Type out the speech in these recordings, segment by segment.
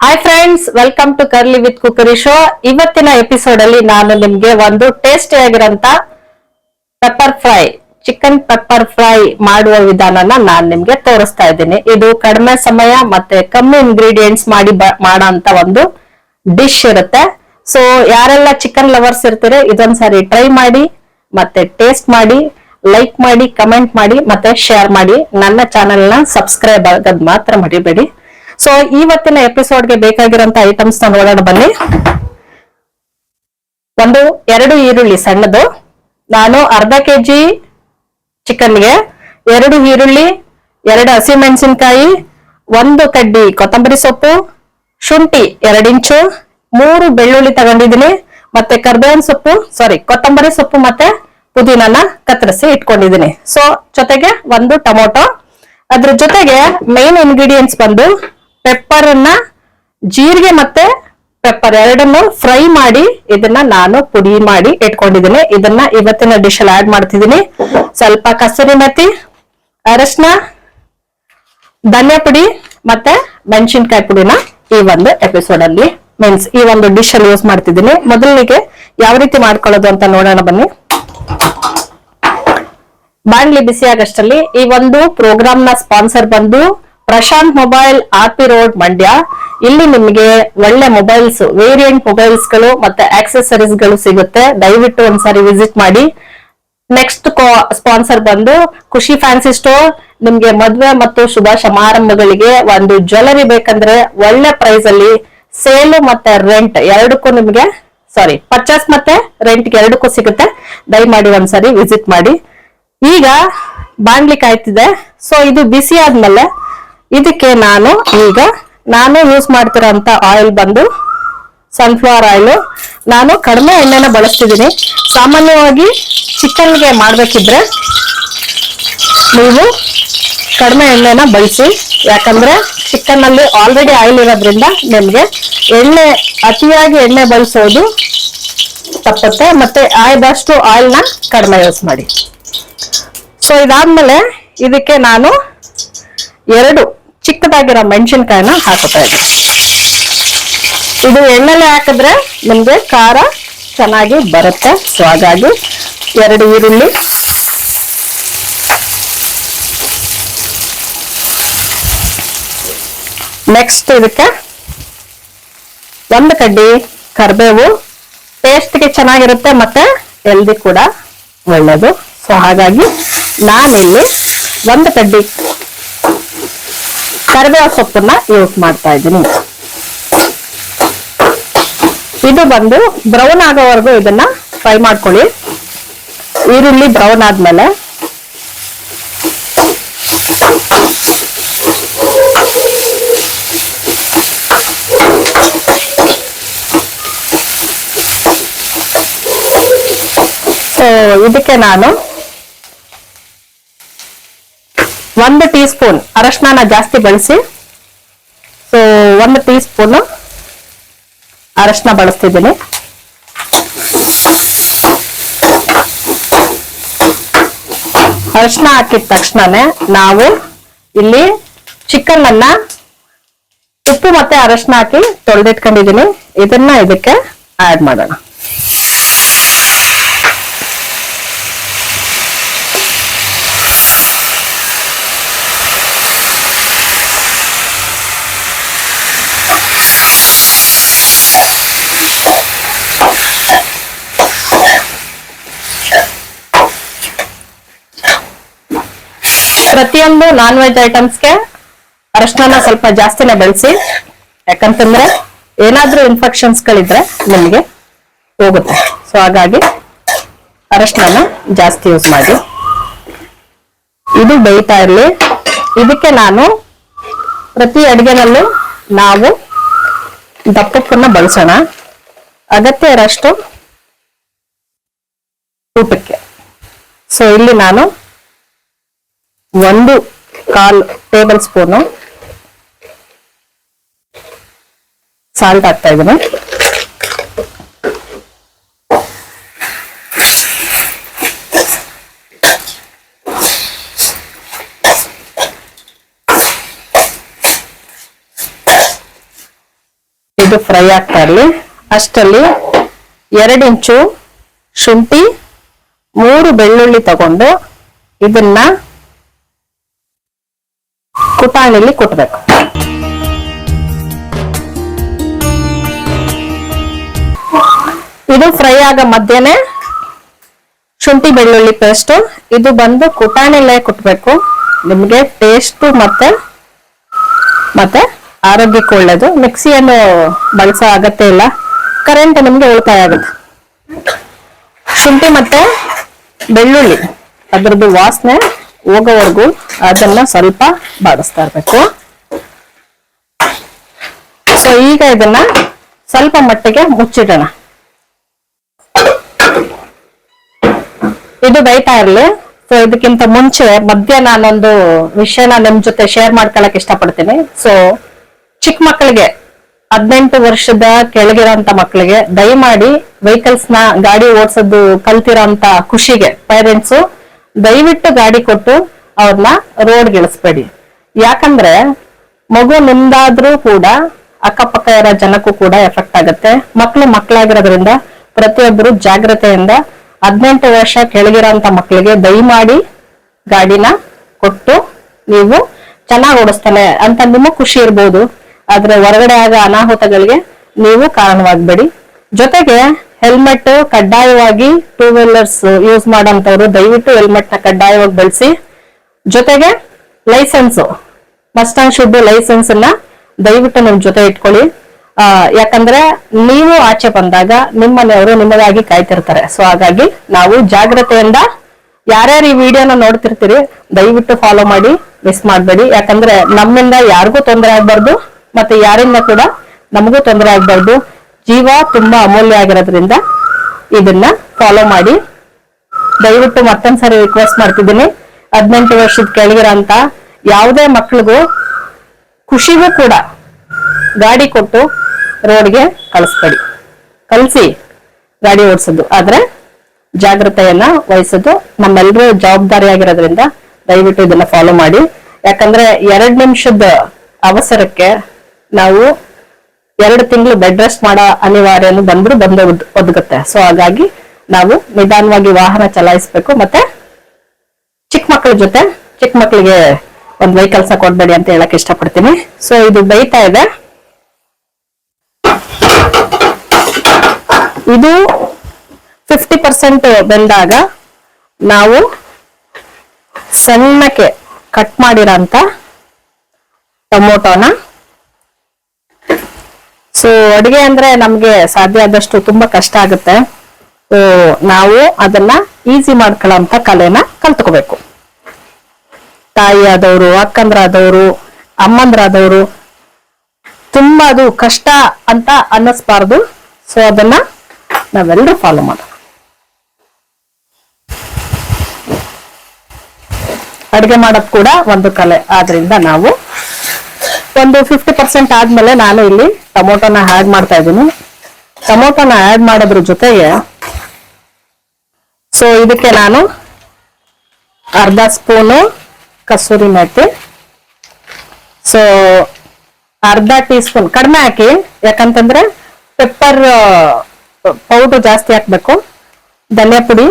Hi friends, welcome to curly with cookery show. ಇವತ್ತಿನ episode ಅಲ್ಲಿ ನಾನು ನಿಮ್ಗೆ ಒಂದು ಟೇಸ್ಟಿ ಆಗಿರಂತ pepper fry, chicken pepper fry ಮಾಡುವ ವಿಧಾನನ ನಾನ್ ನಿಮ್ಗೆ ತೋರಿಸ್ತಾ ಇದ್ದೀನಿ. ಇದು ಕಡಿಮೆ ಸಮಯ ಮತ್ತೆ ಕಮ್ಮಿ ಇಂಗ್ರೀಡಿಯೆಂಟ್ಸ್ ಮಾಡಿ ಮಾಡೋಂತ ಒಂದು ಡಿಶ್ ಇರುತ್ತೆ. ಸೊ ಯಾರೆಲ್ಲ ಚಿಕನ್ ಲವರ್ಸ್ ಇರ್ತೀರಿ, ಇದೊಂದ್ಸಾರಿ ಟ್ರೈ ಮಾಡಿ, ಮತ್ತೆ ಟೇಸ್ಟ್ ಮಾಡಿ, ಲೈಕ್ ಮಾಡಿ, ಕಮೆಂಟ್ ಮಾಡಿ, ಮತ್ತೆ ಶೇರ್ ಮಾಡಿ. ನನ್ನ ಚಾನೆಲ್ ನ ಸಬ್ಸ್ಕ್ರೈಬ್ ಆಗೋದ್ ಮಾತ್ರ ಮರಿಬೇಡಿ. ಸೊ ಇವತ್ತಿನ ಎಪಿಸೋಡ್ಗೆ ಬೇಕಾಗಿರೋಂತ ಐಟಮ್ಸ್ ನೋಡೋಣ ಬನ್ನಿ. ಎರಡು ಈರುಳ್ಳಿ ಸಣ್ಣದು, ನಾನು ಅರ್ಧ ಕೆಜಿ ಚಿಕನ್ಗೆ 2 ಈರುಳ್ಳಿ, 2 ಹಸಿಮೆಣಸಿನಕಾಯಿ, 1 ಕಡ್ಡಿ ಕೊತ್ತಂಬರಿ ಸೊಪ್ಪು, ಶುಂಠಿ 2 ಇಂಚು, 3 ಬೆಳ್ಳುಳ್ಳಿ ತಗೊಂಡಿದ್ದೀನಿ, ಮತ್ತೆ ಕರ್ಬೇವಿನ ಸೊಪ್ಪು ಕೊತ್ತಂಬರಿ ಸೊಪ್ಪು ಮತ್ತೆ ಪುದೀನನ ಕತ್ತರಿಸಿ ಇಟ್ಕೊಂಡಿದ್ದೀನಿ. ಸೊ ಜೊತೆಗೆ 1 ಟೊಮೊಟೊ. ಅದ್ರ ಜೊತೆಗೆ ಮೇನ್ ಇಂಗ್ರೀಡಿಯೆಂಟ್ಸ್ ಬಂದು ಪೆಪ್ಪರ್ ಅನ್ನ, ಜೀರಿಗೆ ಮತ್ತೆ ಪೆಪ್ಪರ್ ಎರಡನ್ನು ಫ್ರೈ ಮಾಡಿ ಇದನ್ನ ನಾನು ಪುಡಿ ಮಾಡಿ ಇಟ್ಕೊಂಡಿದ್ದೀನಿ. ಇದನ್ನ ಇವತ್ತಿನ ಡಿಶ್ ಅಲ್ಲಿ ಆಡ್ ಮಾಡ್ತಿದ್ದೀನಿ. ಸ್ವಲ್ಪ ಕಸೂರಿ ಮೆಥಿ, ಅರಶಿನ, ಧನಿಯಾ ಪುಡಿ ಮತ್ತೆ ಮೆಣಸಿನ್ಕಾಯಿ ಪುಡಿನ ಈ ಒಂದು ಎಪಿಸೋಡ್ ಅಲ್ಲಿ ಮೀನ್ಸ್ ಈ ಒಂದು ಡಿಶ್ ಅಲ್ಲಿ ಯೂಸ್ ಮಾಡ್ತಿದ್ದೀನಿ. ಮೊದಲಿಗೆ ಯಾವ ರೀತಿ ಮಾಡ್ಕೊಳ್ಳೋದು ಅಂತ ನೋಡೋಣ ಬನ್ನಿ. ಬಾಣ್ಲಿ ಬಿಸಿ ಆಗಷ್ಟರಲ್ಲಿ ಈ ಒಂದು ಪ್ರೋಗ್ರಾಮ್ ನ ಸ್ಪಾನ್ಸರ್ ಬಂದು Prashant mobile, RP road, Mandya. ಇಲ್ಲಿ ನಿಮಗೆ ಒಳ್ಳೆ ಮೊಬೈಲ್ಸ್, ವೇರಿಯಂಟ್ ಮೊಬೈಲ್ಸ್ ಗಳು ಮತ್ತೆ ಆಕ್ಸೆಸರೀಸ್ ಗಳು ಸಿಗುತ್ತೆ. ದಯವಿಟ್ಟು ಒಂದ್ಸಾರಿ ವಿಸಿಟ್ ಮಾಡಿ. ನೆಕ್ಸ್ಟ್ ಸ್ಪಾನ್ಸರ್ ಬಂದು ಖುಷಿ ಫ್ಯಾನ್ಸಿ ಸ್ಟೋರ್. ನಿಮ್ಗೆ ಮದ್ವೆ ಮತ್ತು ಶುಭ ಸಮಾರಂಭಗಳಿಗೆ ಒಂದು ಜ್ಯುವೆಲರಿ ಬೇಕಂದ್ರೆ ಒಳ್ಳೆ ಪ್ರೈಸ್ ಅಲ್ಲಿ ಸೇಲ್ ಮತ್ತೆ ರೆಂಟ್ ಎರಡಕ್ಕೂ ನಿಮ್ಗೆ ಪರ್ಚೇಸ್ ಮತ್ತೆ ರೆಂಟ್ಗೆ ಎರಡಕ್ಕೂ ಸಿಗುತ್ತೆ. ದಯಮಾಡಿ ಒಂದ್ಸರಿ ವಿಸಿಟ್ ಮಾಡಿ. ಈಗ ಬಾಣ್ಲಿ ಕಾಯ್ತಿದೆ. ಸೊ ಇದು ಬಿಸಿ ಆದ್ಮೇಲೆ ಇದಕ್ಕೆ ನಾನು ಯೂಸ್ ಮಾಡ್ತಿರೋಂತ ಆಯಿಲ್ ಬಂದು ಸನ್ಫ್ಲವರ್ ಆಯಿಲ್. ನಾನು ಕಡಿಮೆ ಎಣ್ಣೆನ ಬಳಸ್ತಿದ್ದೀನಿ. ಸಾಮಾನ್ಯವಾಗಿ ಚಿಕನ್ಗೆ ಮಾಡ್ಬೇಕಿದ್ರೆ ನೀವು ಕಡಿಮೆ ಎಣ್ಣೆನ ಬಳಸಿ, ಯಾಕಂದ್ರೆ ಚಿಕನ್ ಅಲ್ಲಿ ಆಲ್ರೆಡಿ ಆಯಿಲ್ ಇರೋದ್ರಿಂದ ನಿಮ್ಗೆ ಅತಿಯಾಗಿ ಎಣ್ಣೆ ಬಳಸೋದು ತಪ್ಪುತ್ತೆ. ಮತ್ತೆ ಆದಷ್ಟು ಆಯಿಲ್ನ ಕಡಿಮೆ ಯೂಸ್ ಮಾಡಿ. ಸೊ ಇದಾದ್ಮೇಲೆ ಇದಕ್ಕೆ ನಾನು 2 ಚಿಕ್ಕದಾಗಿರೋ ಮೆಣಸಿನ್ಕಾಯಿನ ಹಾಕುತ್ತಾ ಇದ್ದೀನಿ. ಇದು ಎಣ್ಣೆಲೆ ಹಾಕಿದ್ರೆ ನಿಮ್ಗೆ ಖಾರ ಚೆನ್ನಾಗಿ ಬರುತ್ತೆ. ಸೊ ಹಾಗಾಗಿ 2 ಈರುಳ್ಳಿ, ನೆಕ್ಸ್ಟ್ ಇದಕ್ಕೆ 1 ಕಡ್ಡಿ ಕರಿಬೇವು. ಟೇಸ್ಟ್ಗೆ ಚೆನ್ನಾಗಿರುತ್ತೆ ಮತ್ತೆ ಹೆಲ್ದಿ ಕೂಡ ಒಳ್ಳೇದು. ಸೊ ಹಾಗಾಗಿ ನಾನಿಲ್ಲಿ 1 ಕಡ್ಡಿ ಕರಿಬೇವು ಸೊಪ್ಪನ್ನ ಯೂಸ್ ಮಾಡ್ತಾ ಇದ್ದೀನಿ. ಇದು ಬಂದು ಬ್ರೌನ್ ಆಗೋವರೆಗೂ ಇದನ್ನ ಫ್ರೈ ಮಾಡ್ಕೊಳ್ಳಿ. ಈರುಳ್ಳಿ ಬ್ರೌನ್ ಆದ್ಮೇಲೆ ಇದಕ್ಕೆ ನಾನು 1 ಟೀ ಸ್ಪೂನ್ ಅರಶಿನ ಜಾಸ್ತಿ ಬಳಸಿ. ಸೊ 1 ಟೀ ಸ್ಪೂನ್ ಅರಶಿನ ಬಳಸ್ತಿದ್ದೀನಿ. ಅರಶಿನ ಹಾಕಿದ ತಕ್ಷಣನೇ ನಾವು ಇಲ್ಲಿ ಚಿಕನ್ ಅನ್ನ ಉಪ್ಪು ಮತ್ತೆ ಅರಶಿನ ಹಾಕಿ ತೊಳೆದಿಟ್ಕೊಂಡಿದ್ದೀನಿ. ಇದನ್ನ ಇದಕ್ಕೆ ಆಡ್ ಮಾಡೋಣ. ಪ್ರತಿಯೊಂದು ನಾನ್ ವೆಜ್ ಐಟಮ್ಸ್ಗೆ ಅರಶಿನ ಸ್ವಲ್ಪ ಜಾಸ್ತಿನೇ ಬಳಸಿ, ಯಾಕಂತಂದ್ರೆ ಏನಾದ್ರೂ ಇನ್ಫೆಕ್ಷನ್ಸ್ ಗಳಿದ್ರೆ ನಿಮಗೆ ಹೋಗುತ್ತೆ. ಸೊ ಹಾಗಾಗಿ ಅರಶಿನ ಜಾಸ್ತಿ ಯೂಸ್ ಮಾಡಿ. ಇದು ಬೇಯ್ತಾ ಇರಲಿ. ಇದಕ್ಕೆ ನಾನು ಪ್ರತಿ ಅಡಿಗೆನಲ್ಲೂ ನಾವು ದಪ್ಪಕ್ಕನ್ನ ಬಳಸೋಣ. ಅಗತ್ಯ ಇರೋಷ್ಟು ಊಟಕ್ಕೆ. ಸೊ ಇಲ್ಲಿ ನಾನು 1/4 ಟೇಬಲ್ ಸ್ಪೂನು ಸಾಲ್ಟ್ ಹಾಕ್ತಾ ಇದ್ದೀನಿ. ಇದು ಫ್ರೈ ಆಗ್ತಾ ಇರಲಿ. ಅಷ್ಟರಲ್ಲಿ 2 ಇಂಚು ಶುಂಠಿ, 3 ಬೆಳ್ಳುಳ್ಳಿ ತಗೊಂಡು ಇದನ್ನ ಕುಟಾಣಿಲಿ ಕುಟ್ಬೇಕು. ಇದು ಫ್ರೈ ಆಗ ಮಧ್ಯೆನೆ ಶುಂಠಿ ಬೆಳ್ಳುಳ್ಳಿ ಪೇಸ್ಟ್ ಇದು ಬಂದು ಕುಟಾಣಿಲೇ ಕುಟ್ಬೇಕು. ನಿಮ್ಗೆ ಟೇಸ್ಟ್ ಮತ್ತೆ ಆರೋಗ್ಯಕ್ಕೆ ಒಳ್ಳೇದು. ಮಿಕ್ಸಿಯನ್ನು ಬಳಸೋ ಅಗತ್ಯ ಇಲ್ಲ, ಕರೆಂಟ್ ನಿಮ್ಗೆ ಉಳಿತಾಯ ಆಗುತ್ತೆ. ಶುಂಠಿ ಮತ್ತೆ ಬೆಳ್ಳುಳ್ಳಿ ಅದ್ರದ್ದು ವಾಸನೆ ಹೋಗೋವರೆಗೂ ಅದನ್ನ ಸ್ವಲ್ಪ ಬಾಡಿಸ್ತಾ ಇರ್ಬೇಕು. ಸೊ ಈಗ ಇದನ್ನ ಸ್ವಲ್ಪ ಮಟ್ಟಿಗೆ ಮುಚ್ಚಿಡೋಣ. ಇದು ಬೇಯ್ತಾ ಇರ್ಲಿ. ಸೊ ಇದಕ್ಕಿಂತ ಮುಂಚೆ ಮಧ್ಯ ನಾನೊಂದು ವಿಷಯನ ನಿಮ್ ಜೊತೆ ಶೇರ್ ಮಾಡ್ಕೊಳಕ್ ಇಷ್ಟಪಡ್ತೀನಿ. ಸೊ ಚಿಕ್ಕ ಮಕ್ಕಳಿಗೆ 18 ವರ್ಷದ ಕೆಳಗಿರೋಂತ ಮಕ್ಕಳಿಗೆ ದಯಮಾಡಿ ವೆಹಿಕಲ್ಸ್ ನ ಗಾಡಿ ಓಡಿಸೋದು ಕಲ್ತಿರೋಂತ ಖುಷಿಗೆ ಪೇರೆಂಟ್ಸ್ ದಯವಿಟ್ಟು ಗಾಡಿ ಕೊಟ್ಟು ಅವ್ರನ್ನ ರೋಡ್ಗೆ ಇಳಿಸ್ಬೇಡಿ. ಯಾಕಂದ್ರೆ ಮಗು ನಿಮ್ದಾದ್ರೂ ಕೂಡ ಅಕ್ಕಪಕ್ಕ ಇರೋ ಜನಕ್ಕೂ ಕೂಡ ಎಫೆಕ್ಟ್ ಆಗುತ್ತೆ. ಮಕ್ಕಳಾಗಿರೋದ್ರಿಂದ ಪ್ರತಿಯೊಬ್ಬರು ಜಾಗ್ರತೆಯಿಂದ 18 ವರ್ಷ ಕೆಳಗಿರೋಂತ ಮಕ್ಕಳಿಗೆ ದಯಮಾಡಿ ಗಾಡಿನ ಕೊಟ್ಟು ನೀವು ಚೆನ್ನಾಗಿ ಓಡಿಸ್ತಾನೆ ಅಂತ ನಿಮಗ್ ಖುಷಿ ಇರ್ಬೋದು, ಆದ್ರೆ ಹೊರಗಡೆ ಆಗ ಅನಾಹುತಗಳಿಗೆ ನೀವು ಕಾರಣವಾಗಬೇಡಿ. ಜೊತೆಗೆ ಹೆಲ್ಮೆಟ್ ಕಡ್ಡಾಯವಾಗಿ 2 ವೀಲರ್ಸ್ ಯೂಸ್ ಮಾಡೋಂಥವ್ರು ದಯವಿಟ್ಟು ಹೆಲ್ಮೆಟ್ ನ ಕಡ್ಡಾಯವಾಗಿ ಬಳಸಿ. ಜೊತೆಗೆ licence must and should licence ಅನ್ನ ದಯವಿಟ್ಟು ನಿಮ್ ಜೊತೆ ಇಟ್ಕೊಳ್ಳಿ. ಯಾಕಂದ್ರೆ ನೀವು ಆಚೆ ಬಂದಾಗ ನಿಮ್ಮ ಮನೆಯವರು ನಿಮಗಾಗಿ ಕಾಯ್ತಿರ್ತಾರೆ. ಸೊ ಹಾಗಾಗಿ ನಾವು ಜಾಗ್ರತೆಯಿಂದ ಯಾರ್ಯಾರು ಈ ವಿಡಿಯೋನ ನೋಡ್ತಿರ್ತೀರಿ ದಯವಿಟ್ಟು ಫಾಲೋ ಮಾಡಿ, ಮಿಸ್ ಮಾಡ್ಬೇಡಿ. ಯಾಕಂದ್ರೆ ನಮ್ಮಿಂದ ಯಾರಿಗೂ ತೊಂದರೆ ಆಗ್ಬಾರ್ದು, ಮತ್ತೆ ಯಾರಿಂದ ಕೂಡ ನಮಗೂ ತೊಂದರೆ ಆಗ್ಬಾರ್ದು. ಜೀವ ತುಂಬಾ ಅಮೂಲ್ಯ ಆಗಿರೋದ್ರಿಂದ ಇದನ್ನ ಫಾಲೋ ಮಾಡಿ. ದಯವಿಟ್ಟು ಮತ್ತೊಂದ್ಸರಿ ರಿಕ್ವೆಸ್ಟ್ ಮಾಡ್ತಿದ್ದೀನಿ, 18 ವರ್ಷದ ಕೆಳಗಿರೋಂತ ಯಾವುದೇ ಮಕ್ಳಿಗೂ ಖುಷಿಗೂ ಕೂಡ ಗಾಡಿ ಕೊಟ್ಟು ರೋಡ್ಗೆ ಕಳಿಸಿ ಗಾಡಿ ಓಡಿಸೋದು. ಆದ್ರೆ ಜಾಗ್ರತೆಯನ್ನ ವಹಿಸೋದು ನಮ್ಮೆಲ್ಲರೂ ಜವಾಬ್ದಾರಿ ಆಗಿರೋದ್ರಿಂದ ದಯವಿಟ್ಟು ಇದನ್ನ ಫಾಲೋ ಮಾಡಿ. ಯಾಕಂದ್ರೆ 2 ನಿಮಿಷದ ಅವಸರಕ್ಕೆ ನಾವು 2 ತಿಂಗಳು ಬೆಡ್ ರೆಸ್ಟ್ ಮಾಡೋ ಅನಿವಾರ್ಯನು ಬಂದು ಒದಗುತ್ತೆ. ಸೊ ಹಾಗಾಗಿ ನಾವು ನಿಧಾನವಾಗಿ ವಾಹನ ಚಲಾಯಿಸಬೇಕು. ಮತ್ತೆ ಚಿಕ್ಕ ಮಕ್ಕಳಿಗೆ ಒಂದು ವೆಹಿಕಲ್ಸ್ ಕೊಡ್ಬೇಡಿ ಅಂತ ಹೇಳಕ್ ಇಷ್ಟಪಡ್ತೀನಿ. ಸೊ ಇದು ಬೇಯ್ತಾ ಇದೆ. ಇದು 50% ಬೆಂದಾಗ ನಾವು ಸಣ್ಣಕ್ಕೆ ಕಟ್ ಮಾಡಿರೋಂತ ಟೊಮೊಟೊನ, ಸೊ ಅಡುಗೆ ಅಂದ್ರೆ ನಮ್ಗೆ ಸಾಧ್ಯ ಆದಷ್ಟು ತುಂಬಾ ಕಷ್ಟ ಆಗುತ್ತೆ. ನಾವು ಅದನ್ನ ಈಸಿ ಮಾಡ್ಕೊಳ್ಳೋಂತ ಕಲೆನ ಕಲ್ತ್ಕೋಬೇಕು. ತಾಯಿ ಆದವರು, ಅಕ್ಕಂದ್ರಾದವರು, ಅಮ್ಮಂದ್ರಾದವರು ತುಂಬಾ ಅದು ಕಷ್ಟ ಅಂತ ಅನ್ನಿಸ್ಬಾರ್ದು. ಸೊ ಅದನ್ನ ನಾವೆಲ್ಲರೂ ಫಾಲೋ ಮಾಡೋಣ. ಅಡುಗೆ ಮಾಡೋದು ಕೂಡ ಒಂದು ಕಲೆ ಆದ್ರಿಂದ ನಾವು ಒಂದು 50% ಆದ್ಮೇಲೆ ನಾನು ಇಲ್ಲಿ ಟೊಮೊಟೊನ ಆಡ್ ಮಾಡ್ತಾ ಇದ್ದೀನಿ. ಟೊಮೊಟೊನ ಆಡ್ ಮಾಡೋದ್ರ ಜೊತೆಗೆ ಸೊ ಇದಕ್ಕೆ ನಾನು ಅರ್ಧ ಸ್ಪೂನು ಕಸೂರಿ ಮೆಥಿ, ಸೊ ಅರ್ಧ ಟೀ ಸ್ಪೂನ್ ಕಡಿಮೆ ಹಾಕಿ, ಯಾಕಂತಂದ್ರೆ ಪೆಪ್ಪರ್ ಪೌಡರ್ ಜಾಸ್ತಿ ಹಾಕ್ಬೇಕು. ಧನಿಯಾ ಪುಡಿ,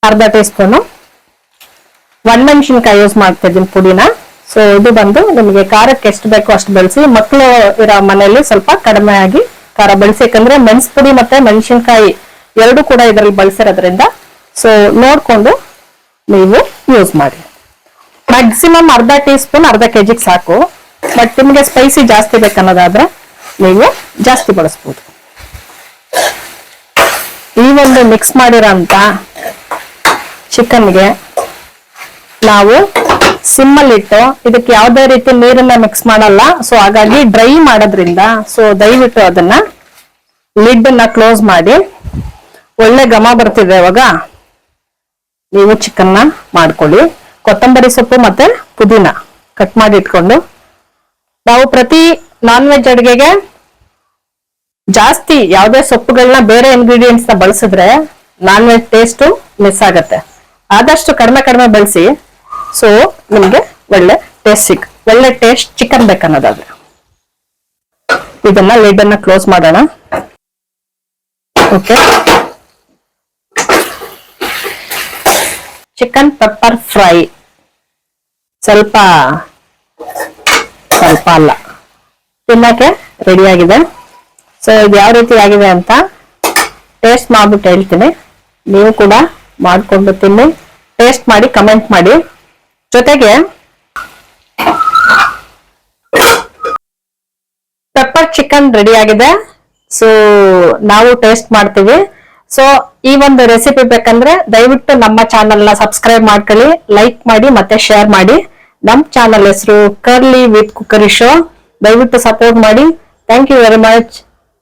ಅರ್ಧ ಟೀ ಸ್ಪೂನು, ಒಣಮೆಣಸಿನಕಾಯಿ ಯೂಸ್ ಮಾಡ್ತಾ ಇದ್ದೀನಿ ಪುಡಿನ. ಸೊ ಇದು ಬಂದು ನಿಮಗೆ ಖಾರಕ್ಕೆ ಎಷ್ಟು ಬೇಕೋ ಅಷ್ಟು ಬೆಳೆಸಿ. ಮಕ್ಕಳು ಇರೋ ಮನೆಯಲ್ಲಿ ಸ್ವಲ್ಪ ಕಡಿಮೆ ಆಗಿ ಖಾರ ಬೆಳೆಸಿ, ಯಾಕಂದ್ರೆ ಮೆಣಸು ಪುಡಿ ಮತ್ತೆ ಮೆಣಸಿನಕಾಯಿ ಎರಡು ಕೂಡ ಇದರಲ್ಲಿ ಬಳಸಿರೋದ್ರಿಂದ ಸೊ ನೋಡ್ಕೊಂಡು ನೀವು ಯೂಸ್ ಮಾಡಿ. ಮ್ಯಾಕ್ಸಿಮಮ್ ಅರ್ಧ ಟೀ ಸ್ಪೂನ್ ಅರ್ಧ ಕೆಜಿಗೆ ಸಾಕು. ಬಟ್ ನಿಮಗೆ ಸ್ಪೈಸಿ ಜಾಸ್ತಿ ಬೇಕನ್ನೋದಾದ್ರೆ ನೀವು ಜಾಸ್ತಿ ಬಳಸ್ಬೋದು. ಈ ಒಂದು ಮಿಕ್ಸ್ ಮಾಡಿರೋಂತ ಚಿಕನ್ಗೆ ನಾವು ಸಿಮ್ಮಲ್ಲಿಟ್ಟು, ಇದಕ್ಕೆ ಯಾವುದೇ ರೀತಿ ನೀರನ್ನ ಮಿಕ್ಸ್ ಮಾಡಲ್ಲ. ಸೊ ಹಾಗಾಗಿ ಡ್ರೈ ಮಾಡೋದ್ರಿಂದ ಸೊ ದಯವಿಟ್ಟು ಅದನ್ನ ಲಿಡ್ ಅನ್ನ ಕ್ಲೋಸ್ ಮಾಡಿ, ಒಳ್ಳೆ ಘಮ ಬರ್ತಿದೆ ಇವಾಗ ನೀವು ಚಿಕನ್ನ ಮಾಡ್ಕೊಳ್ಳಿ. ಕೊತ್ತಂಬರಿ ಸೊಪ್ಪು ಮತ್ತೆ ಪುದೀನ ಕಟ್ ಮಾಡಿ ಇಟ್ಕೊಂಡು, ನಾವು ಪ್ರತಿ ನಾನ್ ವೆಜ್ ಅಡುಗೆಗೆ ಜಾಸ್ತಿ ಯಾವುದೇ ಸೊಪ್ಪುಗಳನ್ನ ಬೇರೆ ಇಂಗ್ರೀಡಿಯೆಂಟ್ಸ್ ನ ಬಳಸಿದ್ರೆ ನಾನ್ ವೆಜ್ ಟೇಸ್ಟ್ ಮಿಸ್ ಆಗತ್ತೆ. ಆದಷ್ಟು ಕಡಿಮೆ ಬಳಸಿ, ಸೊ ನಿಮ್ಗೆ ಒಳ್ಳೆ ಟೇಸ್ಟ್ ಒಳ್ಳೆ ಟೇಸ್ಟ್ ಚಿಕನ್ ಬೇಕನ್ನೋದಾದ್ರೆ. ಇದನ್ನ ಲಿಡ್ ಅನ್ನ ಕ್ಲೋಸ್ ಮಾಡೋಣ. ಓಕೆ, ಚಿಕನ್ ಪೆಪ್ಪರ್ ಫ್ರೈ ಸ್ವಲ್ಪ ಅಲ್ಲ, ತಿನ್ನಕ್ಕೆ ರೆಡಿ ಆಗಿದೆ. ಸೊ ಇದು ಯಾವ ರೀತಿ ಆಗಿದೆ ಅಂತ ಟೇಸ್ಟ್ ಮಾಡ್ಬಿಟ್ಟು ಹೇಳ್ತೀನಿ. ನೀವು ಕೂಡ ಮಾಡ್ಕೊಂಡು ತಿನ್ನಿ, ಟೇಸ್ಟ್ ಮಾಡಿ ಕಮೆಂಟ್ ಮಾಡಿ. ಜೊತೆಗೆ ಪೆಪ್ಪರ್ ಚಿಕನ್ ರೆಡಿ ಆಗಿದೆ. ಸೊ ನಾವು ಟೇಸ್ಟ್ ಮಾಡ್ತೀವಿ. ಸೊ ಈ ಒಂದು ರೆಸಿಪಿ ಬೇಕಂದ್ರೆ ದಯವಿಟ್ಟು ನಮ್ಮ ಚಾನೆಲ್ ನ ಸಬ್ಸ್ಕ್ರೈಬ್ ಮಾಡ್ಕೊಳ್ಳಿ, ಲೈಕ್ ಮಾಡಿ ಮತ್ತೆ ಶೇರ್ ಮಾಡಿ. ನಮ್ ಚಾನೆಲ್ ಹೆಸರು ಕರ್ಲಿ ವಿತ್ ಕುಕ್ಕರಿ ಶೋ. ದಯವಿಟ್ಟು ಸಪೋರ್ಟ್ ಮಾಡಿ. Thank you very much.